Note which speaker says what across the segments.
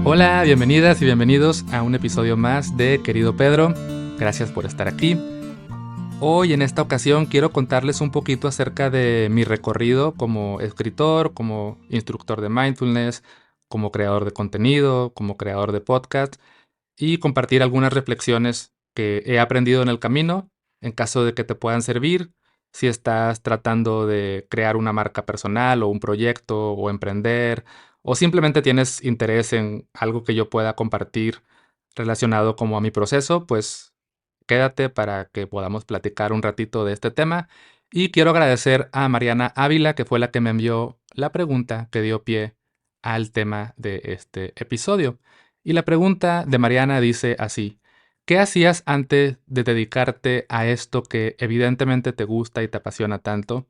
Speaker 1: Hola, bienvenidas y bienvenidos a un episodio más de Querido Pedro. Gracias por estar aquí. Hoy en esta ocasión quiero contarles un poquito acerca de mi recorrido como escritor, como instructor de mindfulness, como creador de contenido, como creador de podcast y compartir algunas reflexiones que he aprendido en el camino en caso de que te puedan servir si estás tratando de crear una marca personal o un proyecto o emprender o simplemente tienes interés en algo que yo pueda compartir relacionado como a mi proceso, pues quédate para que podamos platicar un ratito de este tema. Y quiero agradecer a Mariana Ávila, que fue la que me envió la pregunta que dio pie al tema de este episodio. Y la pregunta de Mariana dice así: ¿qué hacías antes de dedicarte a esto que evidentemente te gusta y te apasiona tanto?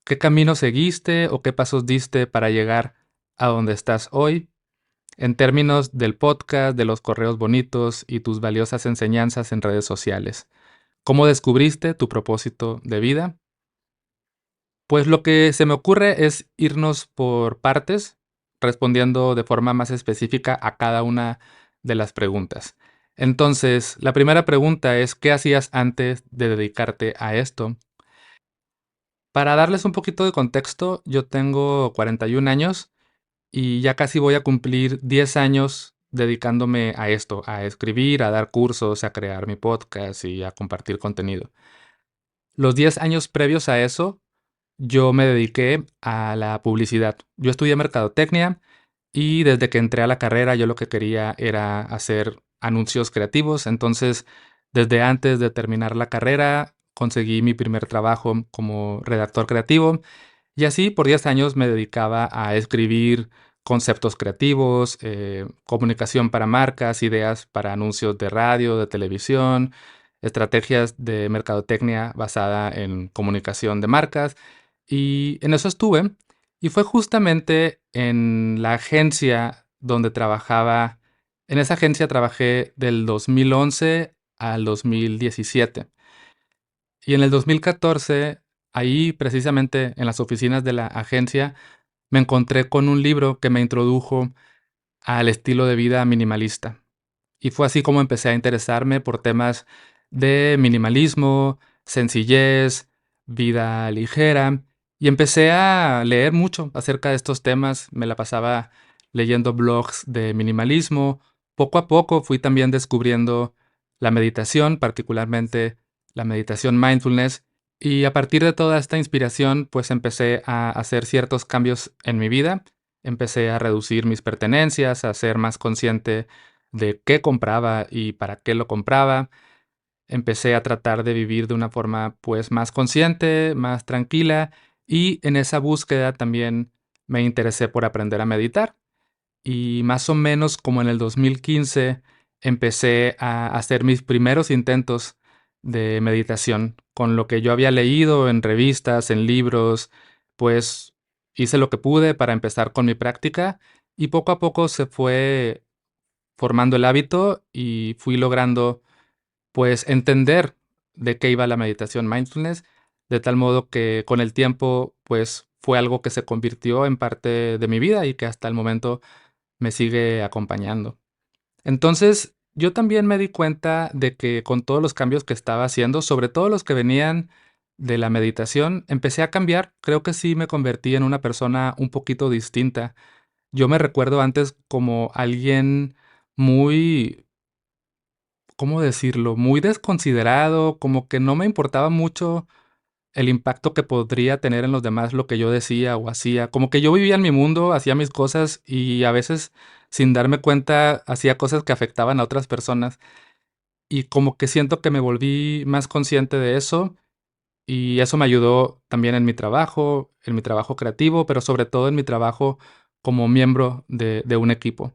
Speaker 1: ¿Qué camino seguiste o qué pasos diste para llegar a donde estás hoy? En términos del podcast, de los correos bonitos y tus valiosas enseñanzas en redes sociales. ¿Cómo descubriste tu propósito de vida? Pues lo que se me ocurre es irnos por partes, respondiendo de forma más específica a cada una de las preguntas. Entonces, la primera pregunta es: ¿qué hacías antes de dedicarte a esto? Para darles un poquito de contexto, yo tengo 41 años y ya casi voy a cumplir 10 años dedicándome a esto, a escribir, a dar cursos, a crear mi podcast y a compartir contenido. Los 10 años previos a eso, yo me dediqué a la publicidad. Yo estudié mercadotecnia y desde que entré a la carrera yo lo que quería era hacer anuncios creativos. Entonces, desde antes de terminar la carrera, conseguí mi primer trabajo como redactor creativo y así por 10 años me dedicaba a escribir conceptos creativos, comunicación para marcas, ideas para anuncios de radio, de televisión, estrategias de mercadotecnia basada en comunicación de marcas. Y en eso estuve. Y fue justamente en la agencia donde trabajaba. En esa agencia trabajé del 2011 al 2017. Y en el 2014, ahí precisamente en las oficinas de la agencia, me encontré con un libro que me introdujo al estilo de vida minimalista. Y fue así como empecé a interesarme por temas de minimalismo, sencillez, vida ligera. Y empecé a leer mucho acerca de estos temas. Me la pasaba leyendo blogs de minimalismo. Poco a poco fui también descubriendo la meditación, particularmente la meditación mindfulness. Y a partir de toda esta inspiración, pues empecé a hacer ciertos cambios en mi vida. Empecé a reducir mis pertenencias, a ser más consciente de qué compraba y para qué lo compraba. Empecé a tratar de vivir de una forma, pues, más consciente, más tranquila, y en esa búsqueda también me interesé por aprender a meditar. Y más o menos como en el 2015 empecé a hacer mis primeros intentos de meditación. Con lo que yo había leído en revistas, en libros, pues hice lo que pude para empezar con mi práctica y poco a poco se fue formando el hábito y fui logrando, pues, entender de qué iba la meditación mindfulness, de tal modo que con el tiempo, pues, fue algo que se convirtió en parte de mi vida y que hasta el momento me sigue acompañando. Entonces, yo también me di cuenta de que con todos los cambios que estaba haciendo, sobre todo los que venían de la meditación, empecé a cambiar. Creo que sí me convertí en una persona un poquito distinta. Yo me recuerdo antes como alguien muy, ¿cómo decirlo? Muy desconsiderado, como que no me importaba mucho el impacto que podría tener en los demás lo que yo decía o hacía. Como que yo vivía en mi mundo, hacía mis cosas y a veces, sin darme cuenta, hacía cosas que afectaban a otras personas. Y como que siento que me volví más consciente de eso y eso me ayudó también en mi trabajo creativo, pero sobre todo en mi trabajo como miembro de un equipo.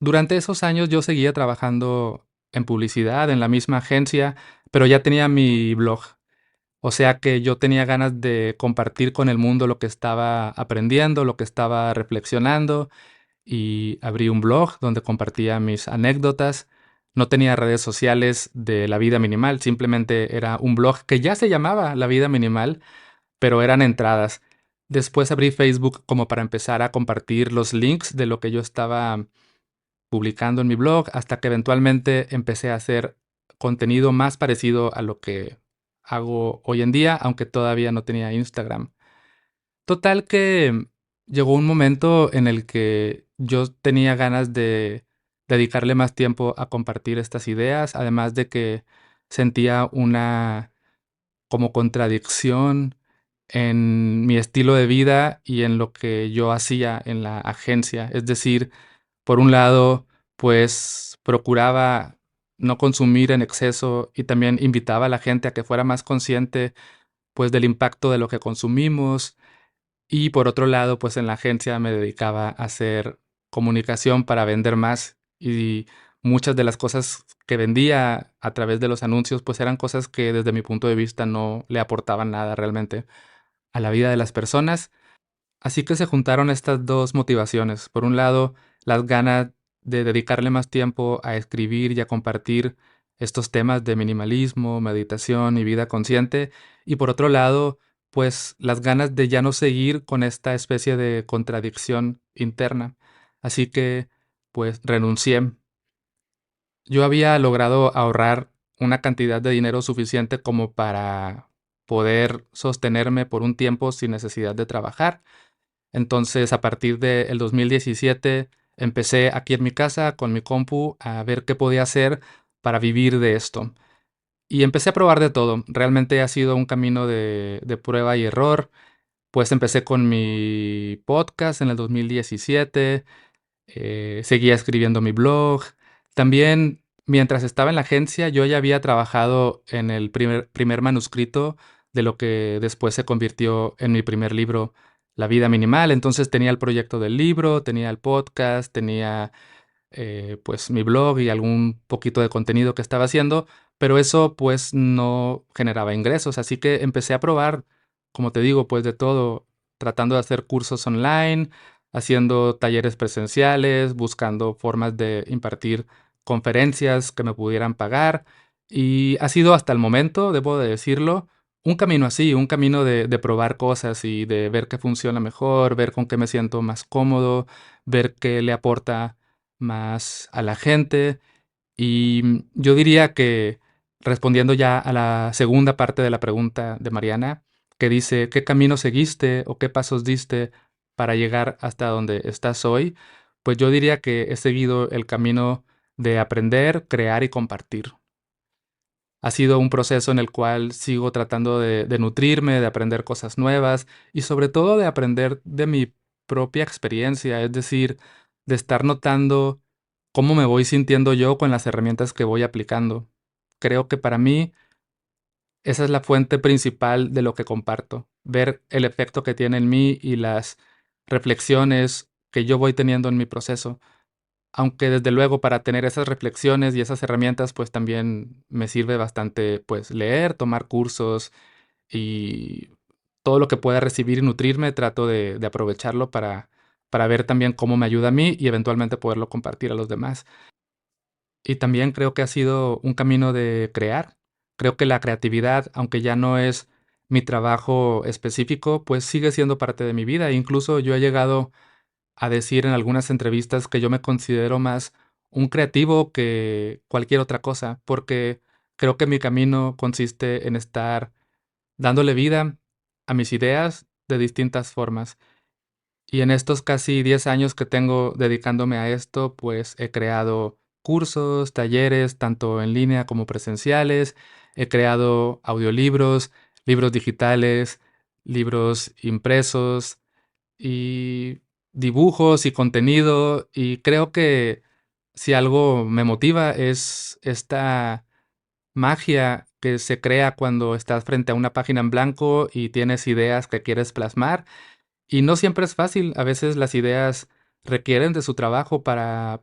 Speaker 1: Durante esos años yo seguía trabajando en publicidad, en la misma agencia, pero ya tenía mi blog. O sea que yo tenía ganas de compartir con el mundo lo que estaba aprendiendo, lo que estaba reflexionando, y abrí un blog donde compartía mis anécdotas. No tenía redes sociales de la vida minimal, simplemente era un blog que ya se llamaba La Vida Minimal, pero eran entradas. Después abrí Facebook como para empezar a compartir los links de lo que yo estaba publicando en mi blog, hasta que eventualmente empecé a hacer contenido más parecido a lo que hago hoy en día, aunque todavía no tenía Instagram. Total que llegó un momento en el que yo tenía ganas de dedicarle más tiempo a compartir estas ideas, además de que sentía una como contradicción en mi estilo de vida y en lo que yo hacía en la agencia. Es decir, por un lado, pues procuraba no consumir en exceso y también invitaba a la gente a que fuera más consciente, pues, del impacto de lo que consumimos. Y por otro lado, pues en la agencia me dedicaba a hacer comunicación para vender más y muchas de las cosas que vendía a través de los anuncios, pues eran cosas que desde mi punto de vista no le aportaban nada realmente a la vida de las personas. Así que se juntaron estas 2 motivaciones. Por un lado, las ganas de dedicarle más tiempo a escribir y a compartir estos temas de minimalismo, meditación y vida consciente. Y por otro lado, pues las ganas de ya no seguir con esta especie de contradicción interna. Así que, pues renuncié. Yo había logrado ahorrar una cantidad de dinero suficiente como para poder sostenerme por un tiempo sin necesidad de trabajar. Entonces, a partir del 2017, empecé aquí en mi casa con mi compu a ver qué podía hacer para vivir de esto. Y empecé a probar de todo. Realmente ha sido un camino de prueba y error. Pues empecé con mi podcast en el 2017, seguía escribiendo mi blog. También, mientras estaba en la agencia, yo ya había trabajado en el primer manuscrito de lo que después se convirtió en mi primer libro, La vida minimal. Entonces tenía el proyecto del libro, tenía el podcast, tenía pues mi blog y algún poquito de contenido que estaba haciendo, pero eso pues no generaba ingresos, así que empecé a probar, como te digo, pues de todo, tratando de hacer cursos online, haciendo talleres presenciales, buscando formas de impartir conferencias que me pudieran pagar y ha sido hasta el momento, debo de decirlo, un camino así, un camino de probar cosas y de ver qué funciona mejor, ver con qué me siento más cómodo, ver qué le aporta más a la gente. Y yo diría que respondiendo ya a la segunda parte de la pregunta de Mariana, que dice, ¿qué camino seguiste o qué pasos diste para llegar hasta donde estás hoy? Pues yo diría que he seguido el camino de aprender, crear y compartir. Ha sido un proceso en el cual sigo tratando de nutrirme, de aprender cosas nuevas y sobre todo de aprender de mi propia experiencia, es decir, de estar notando cómo me voy sintiendo yo con las herramientas que voy aplicando. Creo que para mí esa es la fuente principal de lo que comparto, ver el efecto que tiene en mí y las reflexiones que yo voy teniendo en mi proceso. Aunque desde luego para tener esas reflexiones y esas herramientas, pues también me sirve bastante, pues leer, tomar cursos y todo lo que pueda recibir y nutrirme, trato de aprovecharlo para ver también cómo me ayuda a mí y eventualmente poderlo compartir a los demás. Y también creo que ha sido un camino de crear. Creo que la creatividad, aunque ya no es mi trabajo específico, pues sigue siendo parte de mi vida. Incluso yo he llegado a decir en algunas entrevistas que yo me considero más un creativo que cualquier otra cosa, porque creo que mi camino consiste en estar dándole vida a mis ideas de distintas formas. Y en estos casi 10 años que tengo dedicándome a esto, pues he creado cursos, talleres, tanto en línea como presenciales, he creado audiolibros, libros digitales, libros impresos, y dibujos y contenido, y creo que si algo me motiva es esta magia que se crea cuando estás frente a una página en blanco y tienes ideas que quieres plasmar, y no siempre es fácil, a veces las ideas requieren de su trabajo para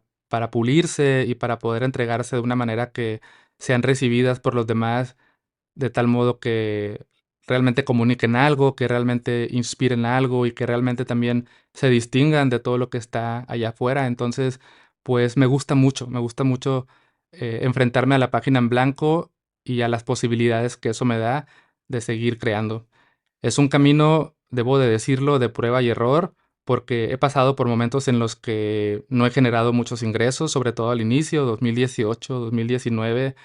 Speaker 1: pulirse y para poder entregarse de una manera que sean recibidas por los demás de tal modo que realmente comuniquen algo, que realmente inspiren algo y que realmente también se distingan de todo lo que está allá afuera. Entonces, pues me gusta mucho enfrentarme a la página en blanco y a las posibilidades que eso me da de seguir creando. Es un camino debo de decirlo, de prueba y error, porque he pasado por momentos en los que no he generado muchos ingresos, sobre todo al inicio, 2018, 2019.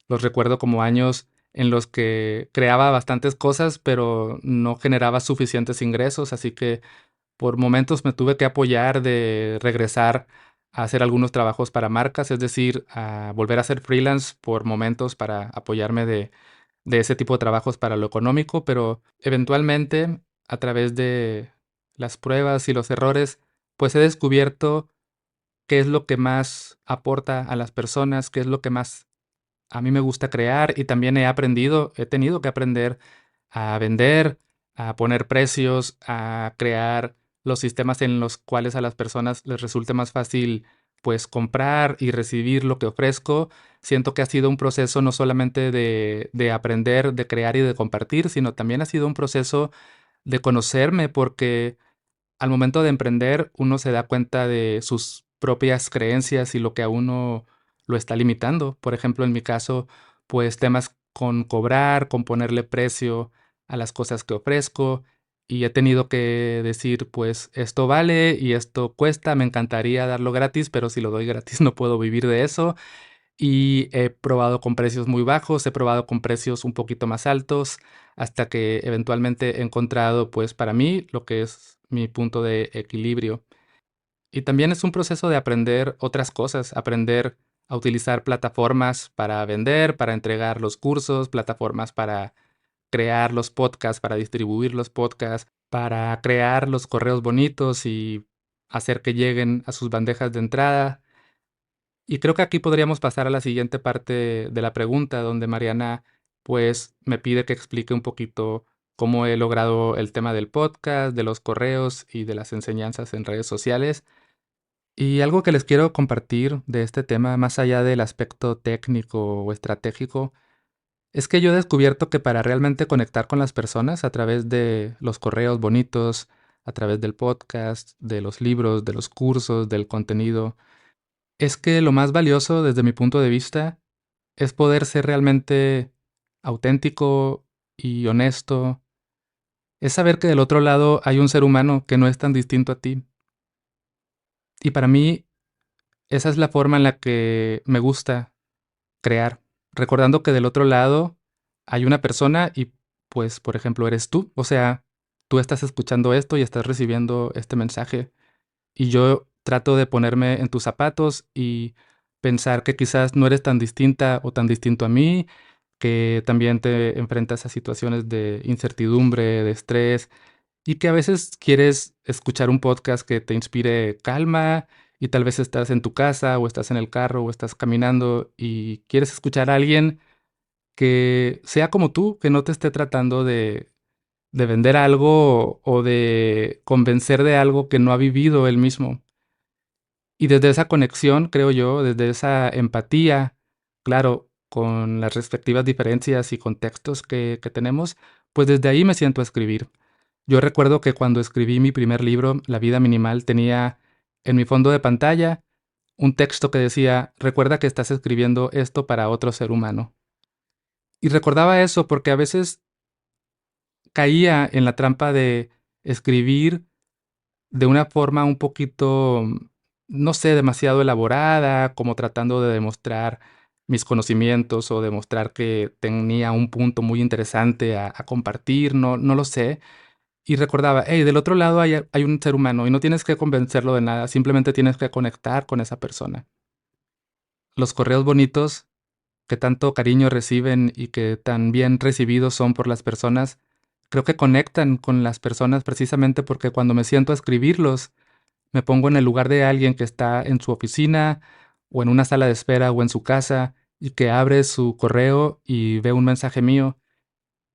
Speaker 1: Los recuerdo como años en los que creaba bastantes cosas, pero no generaba suficientes ingresos, así que por momentos me tuve que apoyar de regresar a hacer algunos trabajos para marcas, es decir, a volver a ser freelance por momentos para apoyarme de ese tipo de trabajos para lo económico, pero eventualmente, a través de las pruebas y los errores, pues he descubierto qué es lo que más aporta a las personas, qué es lo que más a mí me gusta crear y también he tenido que aprender a vender, a poner precios, a crear los sistemas en los cuales a las personas les resulte más fácil, pues, comprar y recibir lo que ofrezco. Siento que ha sido un proceso no solamente de aprender, de crear y de compartir, sino también ha sido un proceso de conocerme, porque al momento de emprender, uno se da cuenta de sus propias creencias y lo que a uno lo está limitando. Por ejemplo, en mi caso, pues temas con cobrar, con ponerle precio a las cosas que ofrezco y he tenido que decir, pues esto vale y esto cuesta, me encantaría darlo gratis, pero si lo doy gratis no puedo vivir de eso. Y he probado con precios muy bajos, he probado con precios un poquito más altos, hasta que eventualmente he encontrado, pues, para mí, lo que es mi punto de equilibrio. Y también es un proceso de aprender otras cosas, aprender a utilizar plataformas para vender, para entregar los cursos, plataformas para crear los podcasts, para distribuir los podcasts, para crear los correos bonitos y hacer que lleguen a sus bandejas de entrada. Y creo que aquí podríamos pasar a la siguiente parte de la pregunta, donde Mariana, pues, me pide que explique un poquito cómo he logrado el tema del podcast, de los correos y de las enseñanzas en redes sociales. Y algo que les quiero compartir de este tema, más allá del aspecto técnico o estratégico, es que yo he descubierto que para realmente conectar con las personas a través de los correos bonitos, a través del podcast, de los libros, de los cursos, del contenido, es que lo más valioso desde mi punto de vista es poder ser realmente auténtico y honesto. Es saber que del otro lado hay un ser humano que no es tan distinto a ti. Y para mí, esa es la forma en la que me gusta crear. Recordando que del otro lado hay una persona y, pues, por ejemplo, eres tú. O sea, tú estás escuchando esto y estás recibiendo este mensaje. Y yo trato de ponerme en tus zapatos y pensar que quizás no eres tan distinta o tan distinto a mí, que también te enfrentas a situaciones de incertidumbre, de estrés, y que a veces quieres escuchar un podcast que te inspire calma y tal vez estás en tu casa o estás en el carro o estás caminando y quieres escuchar a alguien que sea como tú, que no te esté tratando de vender algo o de convencer de algo que no ha vivido él mismo. Y desde esa conexión, creo yo, desde esa empatía, claro, con las respectivas diferencias y contextos que tenemos, pues desde ahí me siento a escribir. Yo recuerdo que cuando escribí mi primer libro, La vida minimal, tenía en mi fondo de pantalla un texto que decía, recuerda que estás escribiendo esto para otro ser humano. Y recordaba eso porque a veces caía en la trampa de escribir de una forma un poquito, no sé, demasiado elaborada, como tratando de demostrar mis conocimientos o demostrar que tenía un punto muy interesante a compartir, no lo sé. Y recordaba, hey, del otro lado hay un ser humano y no tienes que convencerlo de nada, simplemente tienes que conectar con esa persona. Los correos bonitos que tanto cariño reciben y que tan bien recibidos son por las personas, creo que conectan con las personas precisamente porque cuando me siento a escribirlos, me pongo en el lugar de alguien que está en su oficina o en una sala de espera o en su casa y que abre su correo y ve un mensaje mío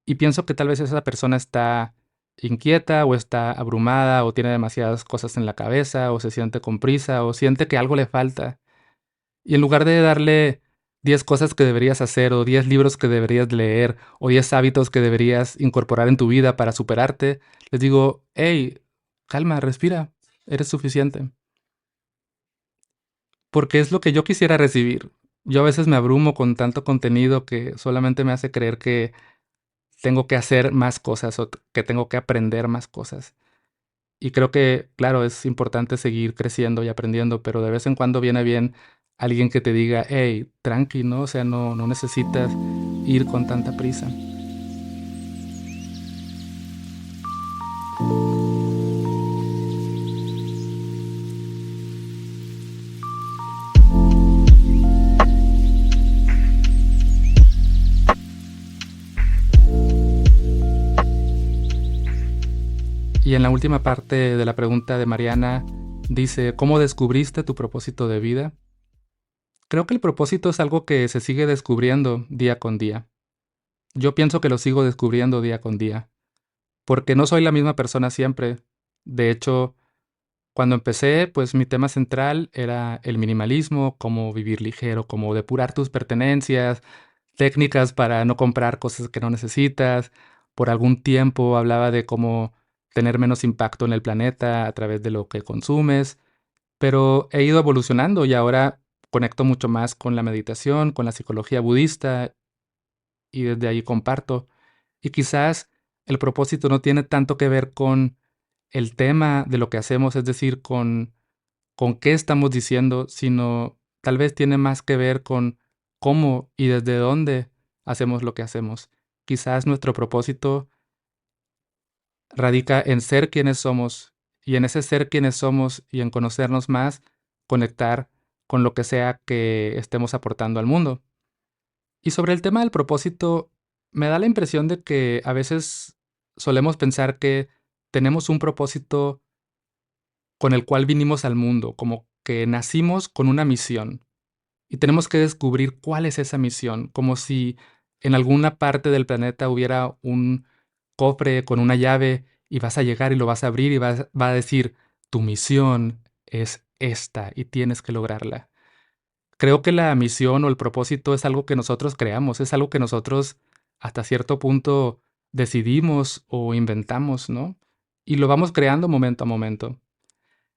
Speaker 1: y pienso que tal vez esa persona está inquieta o está abrumada o tiene demasiadas cosas en la cabeza o se siente con prisa o siente que algo le falta. Y en lugar de darle 10 cosas que deberías hacer o 10 libros que deberías leer o 10 hábitos que deberías incorporar en tu vida para superarte, les digo, hey, calma, respira, eres suficiente. Porque es lo que yo quisiera recibir. Yo a veces me abrumo con tanto contenido que solamente me hace creer que tengo que hacer más cosas o que tengo que aprender más cosas. Y creo que, claro, es importante seguir creciendo y aprendiendo, pero de vez en cuando viene bien alguien que te diga, hey, tranqui, ¿no? O sea, no necesitas ir con tanta prisa. Y en la última parte de la pregunta de Mariana, dice, ¿cómo descubriste tu propósito de vida? Creo que el propósito es algo que se sigue descubriendo día con día. Yo pienso que lo sigo descubriendo día con día, porque no soy la misma persona siempre. De hecho, cuando empecé, pues mi tema central era el minimalismo, cómo vivir ligero, cómo depurar tus pertenencias, técnicas para no comprar cosas que no necesitas. Por algún tiempo hablaba de cómo tener menos impacto en el planeta a través de lo que consumes, pero he ido evolucionando y ahora conecto mucho más con la meditación, con la psicología budista y desde ahí comparto. Y quizás el propósito no tiene tanto que ver con el tema de lo que hacemos, es decir, con qué estamos diciendo, sino tal vez tiene más que ver con cómo y desde dónde hacemos lo que hacemos. Quizás nuestro propósito radica en ser quienes somos y en ese ser quienes somos y en conocernos más, conectar con lo que sea que estemos aportando al mundo. Y sobre el tema del propósito, me da la impresión de que a veces solemos pensar que tenemos un propósito con el cual vinimos al mundo, como que nacimos con una misión y tenemos que descubrir cuál es esa misión, como si en alguna parte del planeta hubiera un cofre con una llave y vas a llegar y lo vas a abrir y va a decir, tu misión es esta y tienes que lograrla. Creo que la misión o el propósito es algo que nosotros creamos, es algo que nosotros hasta cierto punto decidimos o inventamos, ¿no? Y lo vamos creando momento a momento.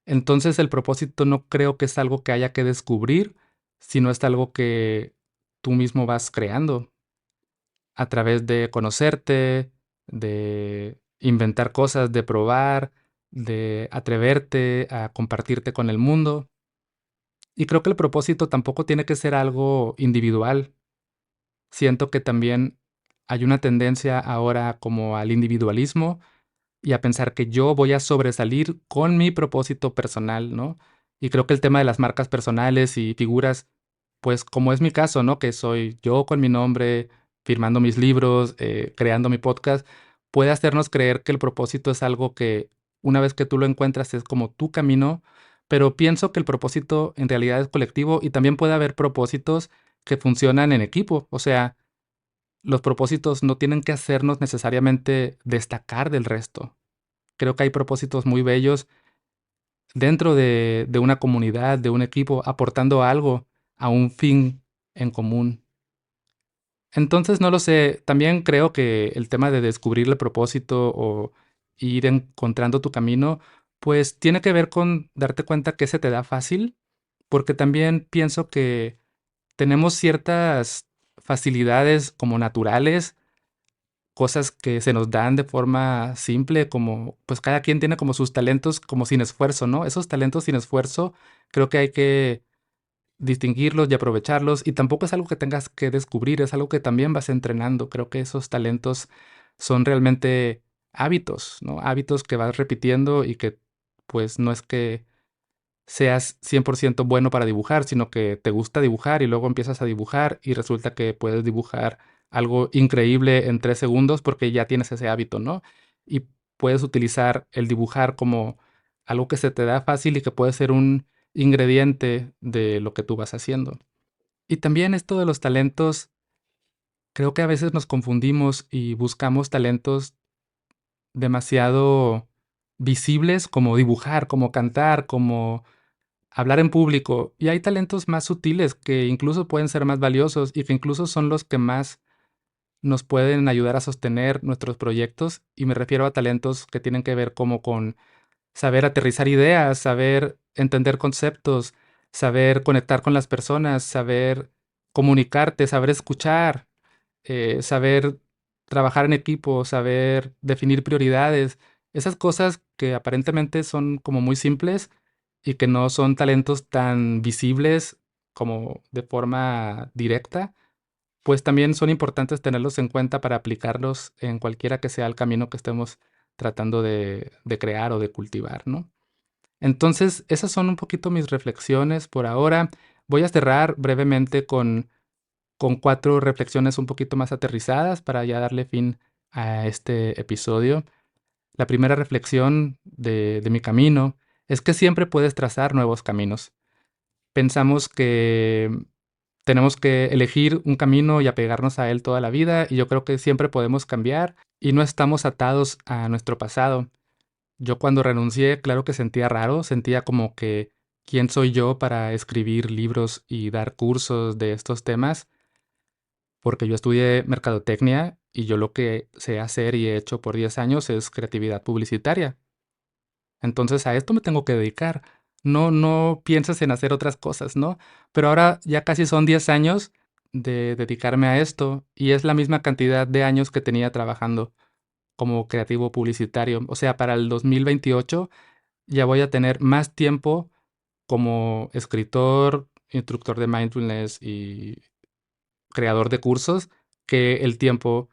Speaker 1: Entonces el propósito no creo que es algo que haya que descubrir, sino es algo que tú mismo vas creando a través de conocerte, de inventar cosas, de probar, de atreverte a compartirte con el mundo. Y creo que el propósito tampoco tiene que ser algo individual. Siento que también hay una tendencia ahora como al individualismo y a pensar que yo voy a sobresalir con mi propósito personal, ¿no? Y creo que el tema de las marcas personales y figuras, pues como es mi caso, ¿no? Que soy yo con mi nombre, firmando mis libros, creando mi podcast, puede hacernos creer que el propósito es algo que una vez que tú lo encuentras es como tu camino, pero pienso que el propósito en realidad es colectivo y también puede haber propósitos que funcionan en equipo, o sea, los propósitos no tienen que hacernos necesariamente destacar del resto. Creo que hay propósitos muy bellos dentro de una comunidad, de un equipo, aportando algo a un fin en común. Entonces, no lo sé, también creo que el tema de descubrir el propósito o ir encontrando tu camino, pues tiene que ver con darte cuenta que se te da fácil, porque también pienso que tenemos ciertas facilidades como naturales, cosas que se nos dan de forma simple, como pues cada quien tiene como sus talentos como sin esfuerzo, ¿no? Esos talentos sin esfuerzo creo que hay que distinguirlos y aprovecharlos y tampoco es algo que tengas que descubrir, es algo que también vas entrenando. Creo que esos talentos son realmente hábitos, ¿no? Hábitos que vas repitiendo y que pues no es que seas 100% bueno para dibujar, sino que te gusta dibujar y luego empiezas a dibujar y resulta que puedes dibujar algo increíble en 3 segundos porque ya tienes ese hábito, ¿no? Y puedes utilizar el dibujar como algo que se te da fácil y que puede ser un ingrediente de lo que tú vas haciendo. Y también esto de los talentos, creo que a veces nos confundimos y buscamos talentos demasiado visibles como dibujar, como cantar, como hablar en público. Y hay talentos más sutiles que incluso pueden ser más valiosos y que incluso son los que más nos pueden ayudar a sostener nuestros proyectos. Y me refiero a talentos que tienen que ver como con saber aterrizar ideas, saber entender conceptos, saber conectar con las personas, saber comunicarte, saber escuchar, saber trabajar en equipo, saber definir prioridades, esas cosas que aparentemente son como muy simples y que no son talentos tan visibles como de forma directa, pues también son importantes tenerlos en cuenta para aplicarlos en cualquiera que sea el camino que estemos tratando de crear o de cultivar, ¿no? Entonces, esas son un poquito mis reflexiones por ahora. Voy a cerrar brevemente con 4 reflexiones un poquito más aterrizadas para ya darle fin a este episodio. La primera reflexión de mi camino es que siempre puedes trazar nuevos caminos. Pensamos que tenemos que elegir un camino y apegarnos a él toda la vida, y yo creo que siempre podemos cambiar y no estamos atados a nuestro pasado. Yo cuando renuncié, claro que sentía raro, sentía como que quién soy yo para escribir libros y dar cursos de estos temas, porque yo estudié mercadotecnia y yo lo que sé hacer y he hecho por 10 años es creatividad publicitaria. Entonces a esto me tengo que dedicar. No pienses en hacer otras cosas, ¿no? Pero ahora ya casi son 10 años de dedicarme a esto y es la misma cantidad de años que tenía trabajando como creativo publicitario. O sea, para el 2028 ya voy a tener más tiempo como escritor, instructor de mindfulness y creador de cursos que el tiempo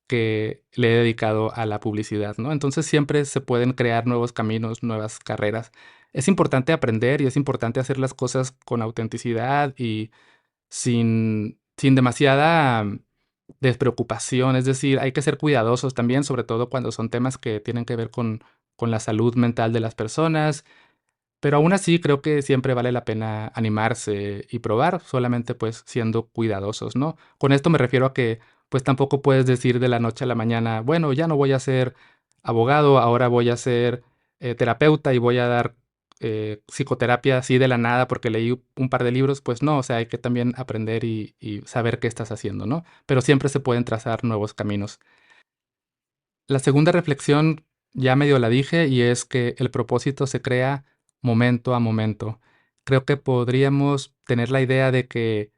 Speaker 1: que le he dedicado a la publicidad, ¿no? Entonces siempre se pueden crear nuevos caminos, nuevas carreras. Es importante aprender y es importante hacer las cosas con autenticidad y sin demasiada despreocupación. Es decir, hay que ser cuidadosos también, sobre todo cuando son temas que tienen que ver con la salud mental de las personas, pero aún así creo que siempre vale la pena animarse y probar, solamente pues siendo cuidadosos, ¿no? Con esto me refiero a que pues tampoco puedes decir de la noche a la mañana, bueno, ya no voy a ser abogado, ahora voy a ser terapeuta y voy a dar psicoterapia así de la nada porque leí un par de libros, pues no, o sea, hay que también aprender y saber qué estás haciendo, ¿no? Pero siempre se pueden trazar nuevos caminos. La segunda reflexión ya medio la dije y es que el propósito se crea momento a momento. Creo que podríamos tener la idea de que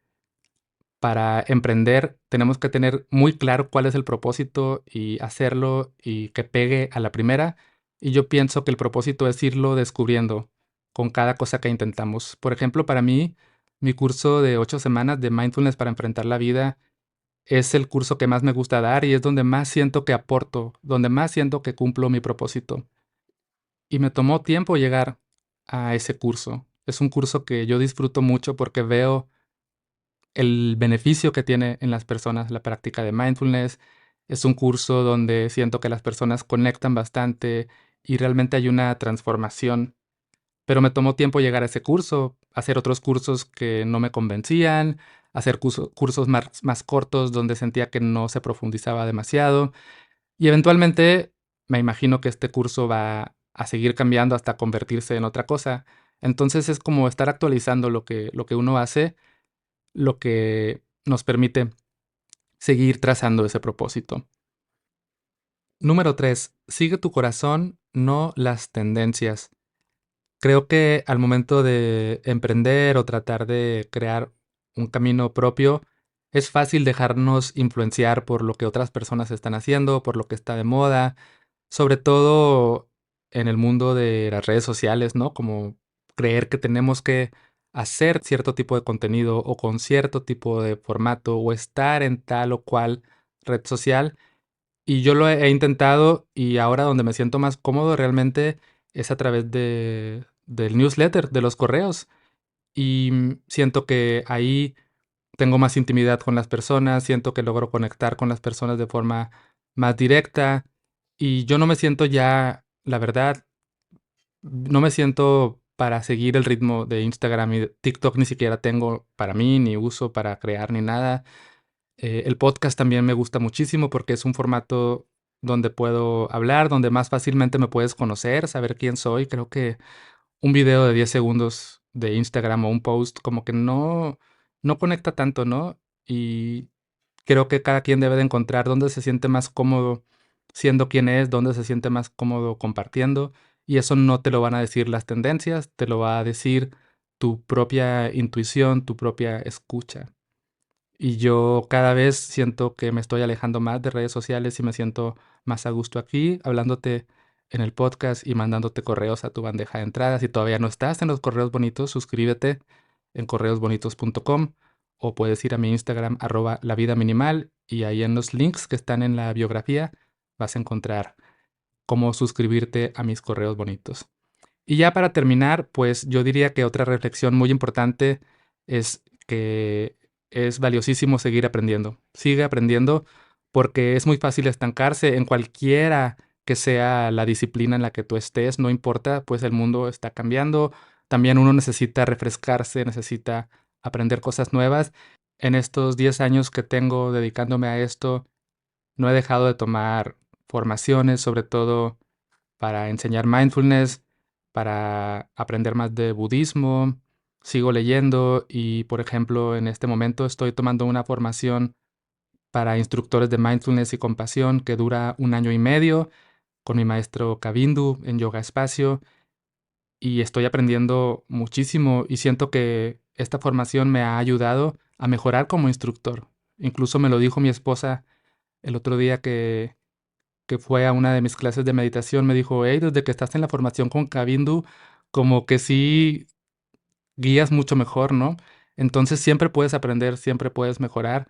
Speaker 1: para emprender tenemos que tener muy claro cuál es el propósito y hacerlo y que pegue a la primera. Y yo pienso que el propósito es irlo descubriendo con cada cosa que intentamos. Por ejemplo, para mí, mi curso de 8 semanas de mindfulness para enfrentar la vida es el curso que más me gusta dar y es donde más siento que aporto, donde más siento que cumplo mi propósito. Y me tomó tiempo llegar a ese curso. Es un curso que yo disfruto mucho porque veo el beneficio que tiene en las personas la práctica de mindfulness. Es un curso donde siento que las personas conectan bastante y realmente hay una transformación. Pero me tomó tiempo llegar a ese curso, hacer otros cursos que no me convencían, hacer cursos más cortos donde sentía que no se profundizaba demasiado. Y eventualmente me imagino que este curso va a seguir cambiando hasta convertirse en otra cosa. Entonces es como estar actualizando lo que uno hace, lo que nos permite seguir trazando ese propósito. Número 3. Sigue tu corazón, no las tendencias. Creo que al momento de emprender o tratar de crear un camino propio, es fácil dejarnos influenciar por lo que otras personas están haciendo, por lo que está de moda, sobre todo en el mundo de las redes sociales, ¿no? Como creer que tenemos que hacer cierto tipo de contenido o con cierto tipo de formato o estar en tal o cual red social. Y yo lo he intentado y ahora donde me siento más cómodo realmente es a través del newsletter, de los correos. Y siento que ahí tengo más intimidad con las personas, siento que logro conectar con las personas de forma más directa y yo no me siento ya, la verdad, no me siento para seguir el ritmo de Instagram y de TikTok ni siquiera tengo para mí, ni uso para crear ni nada. El podcast también me gusta muchísimo porque es un formato donde puedo hablar, donde más fácilmente me puedes conocer, saber quién soy. Creo que un video de 10 segundos de Instagram o un post como que no conecta tanto, ¿no? Y creo que cada quien debe de encontrar dónde se siente más cómodo siendo quien es, dónde se siente más cómodo compartiendo. Y eso no te lo van a decir las tendencias, te lo va a decir tu propia intuición, tu propia escucha. Y yo cada vez siento que me estoy alejando más de redes sociales y me siento más a gusto aquí, hablándote en el podcast y mandándote correos a tu bandeja de entrada. Si todavía no estás en los correos bonitos, suscríbete en correosbonitos.com o puedes ir a mi Instagram @lavidaminimal y ahí en los links que están en la biografía vas a encontrar cómo suscribirte a mis correos bonitos. Y ya para terminar, pues yo diría que otra reflexión muy importante es que es valiosísimo seguir aprendiendo. Sigue aprendiendo porque es muy fácil estancarse en cualquiera que sea la disciplina en la que tú estés, no importa, pues el mundo está cambiando. También uno necesita refrescarse, necesita aprender cosas nuevas. En estos 10 años que tengo dedicándome a esto, no he dejado de tomar formaciones, sobre todo para enseñar mindfulness, para aprender más de budismo. Sigo leyendo y, por ejemplo, en este momento estoy tomando una formación para instructores de mindfulness y compasión que dura 1 año y medio con mi maestro Kavindu en Yoga Espacio y estoy aprendiendo muchísimo y siento que esta formación me ha ayudado a mejorar como instructor. Incluso me lo dijo mi esposa el otro día que fue a una de mis clases de meditación, me dijo, hey, desde que estás en la formación con Kavindu, como que sí guías mucho mejor, ¿no? Entonces siempre puedes aprender, siempre puedes mejorar.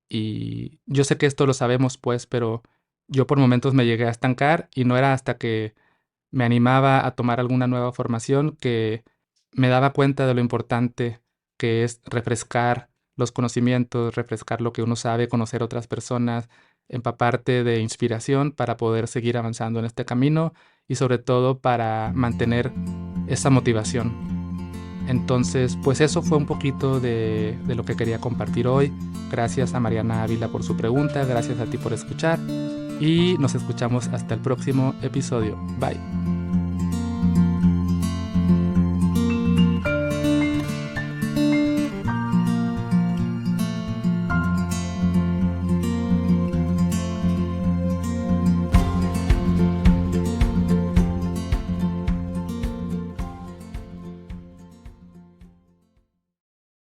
Speaker 1: Y yo sé que esto lo sabemos, pues, pero yo por momentos me llegué a estancar y no era hasta que me animaba a tomar alguna nueva formación que me daba cuenta de lo importante que es refrescar los conocimientos, refrescar lo que uno sabe, conocer otras personas, empaparte de inspiración para poder seguir avanzando en este camino y sobre todo para mantener esa motivación. Entonces, pues eso fue un poquito de lo que quería compartir hoy. Gracias a Mariana Ávila por su pregunta, gracias a ti por escuchar y nos escuchamos hasta el próximo episodio. Bye.